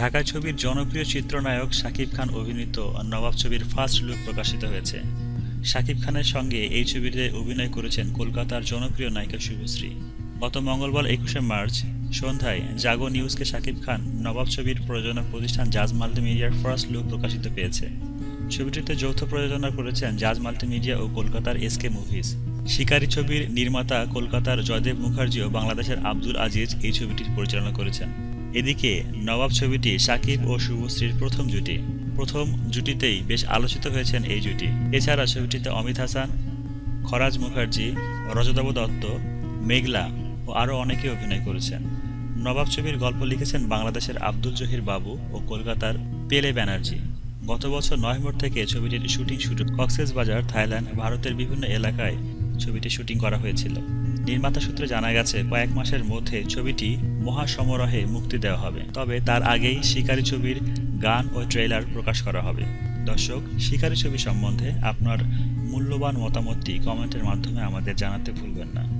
ঢাকা ছবির জনপ্রিয় চিত্রনায়ক শাকিব খান অভিনীত নবাব ছবির ফার্স্ট লুক প্রকাশিত হয়েছে। শাকিব খানের সঙ্গে এই ছবিতে অভিনয় করেছেন কলকাতার জনপ্রিয় নায়িকা শুভশ্রী। গত মঙ্গলবার ২১শে মার্চ সন্ধ্যায় জাগো নিউজকে শাকিব খান নবাব ছবির প্রযোজনা প্রতিষ্ঠান জাজ মাল্টিমিডিয়ার ফার্স্ট লুক প্রকাশিত পেয়েছে। ছবিটিতে যৌথ প্রযোজনা করেছেন জাজ মাল্টিমিডিয়া ও কলকাতার এসকে মুভিজ। শিকারী ছবির নির্মাতা কলকাতার জয়দেব মুখার্জি ও বাংলাদেশের আব্দুল আজিজ এই ছবিটির পরিচালনা করেছেন। এদিকে নবাব ছবিটি শাকিব ও শুভশ্রীর প্রথম জুটি। প্রথম জুটিতেই বেশ আলোচিত হয়েছেন এই জুটি। এছাড়া ছবিটিতে অমিত হাসান, খরাজ মুখার্জি, রজতাভ দত্ত, মেঘলা ও আরও অনেকে অভিনয় করেছেন। নবাব ছবির গল্প লিখেছেন বাংলাদেশের আব্দুল জহির বাবু ও কলকাতার পেলে ব্যানার্জি। গত বছর নভেম্বর থেকে ছবিটির শুটিং শুরু। কক্সবাজার, থাইল্যান্ড, ভারতের বিভিন্ন এলাকায় ছবিটি শুটিং করা হয়েছিল। নির্মাতা সূত্রে জানা গেছে কয়েক মাসের মধ্যে ছবিটি মহাসমারোহে মুক্তি দেওয়া হবে, তবে তার আগেই শিকারী ছবির গান ও ট্রেইলার প্রকাশ করা হবে। দর্শক, শিকারী ছবি সম্বন্ধে আপনার মূল্যবান মতামতটি কমেন্টের মাধ্যমে আমাদের জানাতে ভুলবেন না।